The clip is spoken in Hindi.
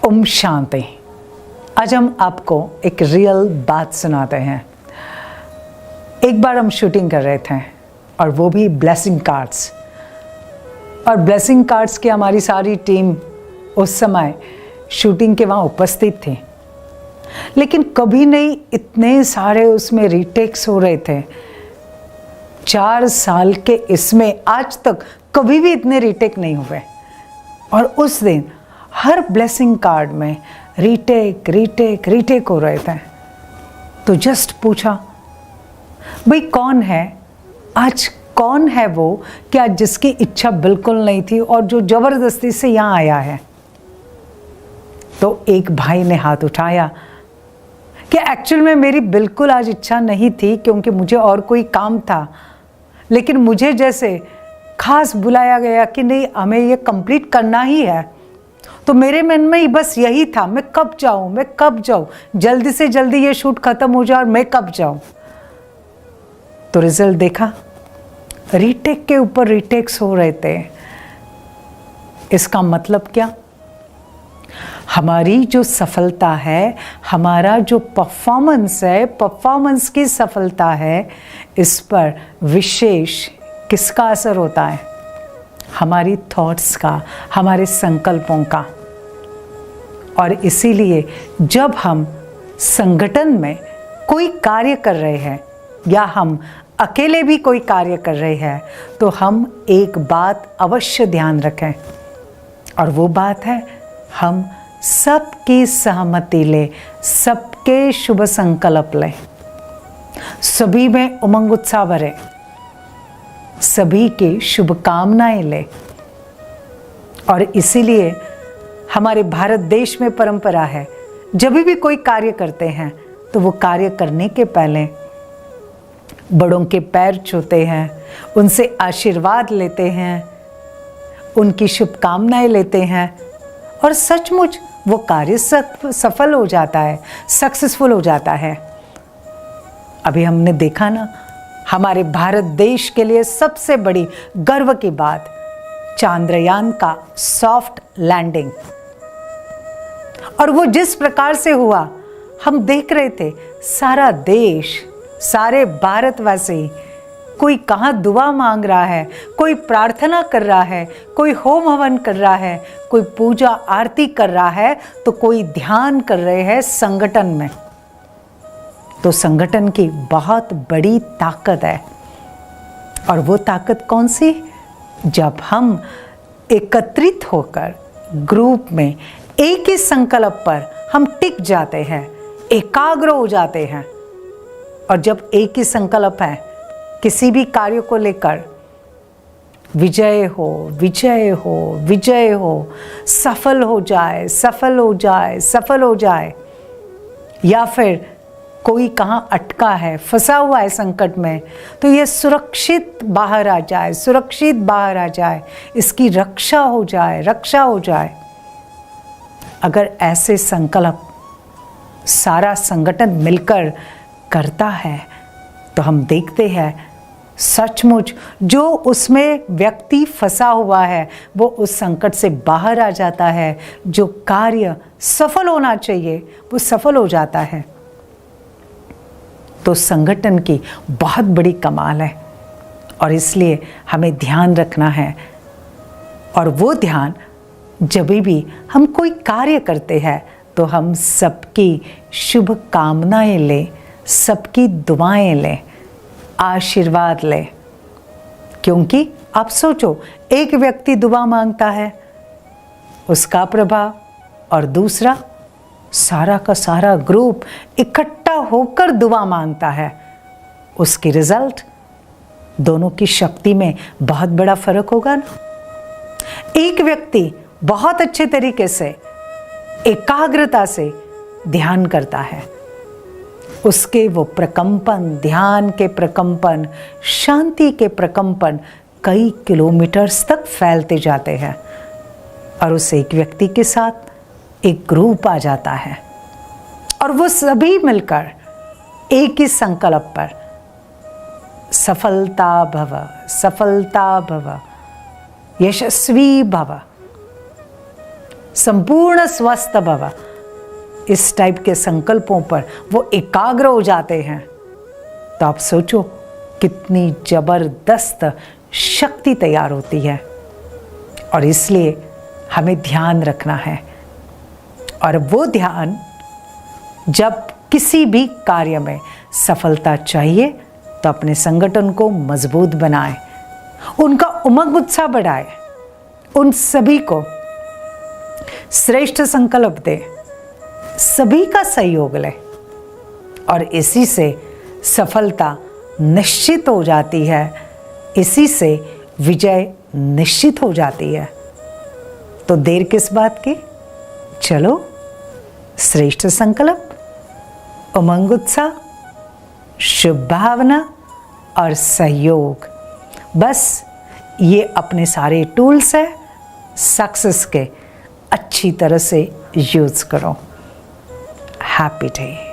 ओम शांति। आज हम आपको एक रियल बात सुनाते हैं। एक बार हम शूटिंग कर रहे थे और वो भी ब्लेसिंग कार्ड्स, और ब्लेसिंग कार्ड्स की हमारी सारी टीम उस समय शूटिंग के वहाँ उपस्थित थी। लेकिन कभी नहीं इतने सारे उसमें रीटेक्स हो रहे थे। 4 साल के इसमें आज तक कभी भी इतने रीटेक नहीं हुए। और उस दिन हर ब्लेसिंग कार्ड में रीटेक हो रहे थे। तो जस्ट पूछा, भाई कौन है आज, कौन है वो कि आज जिसकी इच्छा बिल्कुल नहीं थी और जो जबरदस्ती से यहाँ आया है। तो एक भाई ने हाथ उठाया कि एक्चुअल में मेरी बिल्कुल आज इच्छा नहीं थी, क्योंकि मुझे और कोई काम था। लेकिन मुझे जैसे खास बुलाया गया कि नहीं, हमें ये कंप्लीट करना ही है। तो मेरे मन में ही बस यही था, मैं कब जाऊं, जल्दी से जल्दी ये शूट खत्म हो जाए और मैं कब जाऊं। तो रिजल्ट देखा, रीटेक के ऊपर रीटेक्स हो रहे थे। इसका मतलब क्या? हमारी जो सफलता है, हमारा जो परफॉर्मेंस है, परफॉर्मेंस की सफलता है, इस पर विशेष किसका असर होता है? हमारी थॉट्स का, हमारे संकल्पों का। और इसीलिए जब हम संगठन में कोई कार्य कर रहे हैं या हम अकेले भी कोई कार्य कर रहे हैं, तो हम एक बात अवश्य ध्यान रखें, और वो बात है हम सबकी सहमति लें, सबके शुभ संकल्प लें, सभी में उमंग उत्साह भरें, सभी की शुभकामनाएं लें। और इसीलिए हमारे भारत देश में परंपरा है, जब भी कोई कार्य करते हैं तो वो कार्य करने के पहले बड़ों के पैर छूते हैं, उनसे आशीर्वाद लेते हैं, उनकी शुभकामनाएं लेते हैं, और सचमुच वो कार्य सफल हो जाता है, सक्सेसफुल हो जाता है। अभी हमने देखा ना, हमारे भारत देश के लिए सबसे बड़ी गर्व की बात, चांद्रयान का सॉफ्ट लैंडिंग। और वो जिस प्रकार से हुआ, हम देख रहे थे, सारा देश, सारे भारतवासी, कोई कहाँ दुआ मांग रहा है, कोई प्रार्थना कर रहा है, कोई होम हवन कर रहा है, कोई पूजा आरती कर रहा है, तो कोई ध्यान कर रहे हैं संगठन में। तो संगठन की बहुत बड़ी ताकत है। और वो ताकत कौन सी? जब हम एकत्रित होकर ग्रुप में एक ही संकल्प पर हम टिक जाते हैं, एकाग्र हो जाते हैं। और जब एक ही संकल्प है किसी भी कार्य को लेकर, विजय हो, विजय हो, विजय हो, सफल हो जाए, सफल हो जाए, सफल हो जाए, या फिर कोई कहाँ अटका है, फंसा हुआ है संकट में, तो ये सुरक्षित बाहर आ जाए, सुरक्षित बाहर आ जाए, इसकी रक्षा हो जाए, रक्षा हो जाए। अगर ऐसे संकल्प सारा संगठन मिलकर करता है, तो हम देखते हैं सचमुच जो उसमें व्यक्ति फंसा हुआ है वो उस संकट से बाहर आ जाता है। जो कार्य सफल होना चाहिए वो सफल हो जाता है। तो संगठन की बहुत बड़ी कमाल है, और इसलिए हमें ध्यान रखना है। और वो ध्यान, जब भी हम कोई कार्य करते हैं तो हम सबकी शुभ कामनाएं लें, सबकी दुआएं लें, आशीर्वाद लें। क्योंकि आप सोचो, एक व्यक्ति दुआ मांगता है, उसका प्रभाव, और दूसरा सारा का सारा ग्रुप इकट्ठा होकर दुआ मांगता है, उसकी रिजल्ट, दोनों की शक्ति में बहुत बड़ा फर्क होगा ना। एक व्यक्ति बहुत अच्छे तरीके से, एकाग्रता से ध्यान करता है, उसके वो प्रकंपन, ध्यान के प्रकंपन, शांति के प्रकंपन कई किलोमीटर्स तक फैलते जाते हैं। और उस एक व्यक्ति के साथ एक ग्रुप आ जाता है, और वो सभी मिलकर एक ही संकल्प पर, सफलता भव, सफलता भव, यशस्वी भव, संपूर्ण स्वस्थ भव, इस टाइप के संकल्पों पर वो एकाग्र हो जाते हैं, तो आप सोचो कितनी जबरदस्त शक्ति तैयार होती है। और इसलिए हमें ध्यान रखना है, और वो ध्यान जब किसी भी कार्य में सफलता चाहिए तो अपने संगठन को मजबूत बनाए, उनका उमंग उत्साह बढ़ाए, उन सभी को श्रेष्ठ संकल्प दे, सभी का सहयोग ले, और इसी से सफलता निश्चित हो जाती है, इसी से विजय निश्चित हो जाती है। तो देर किस बात की, चलो श्रेष्ठ संकल्प, उमंग उत्साह, शुभ भावना और सहयोग, बस ये अपने सारे टूल्स है सक्सेस के, अच्छी तरह से यूज करो। Happy day.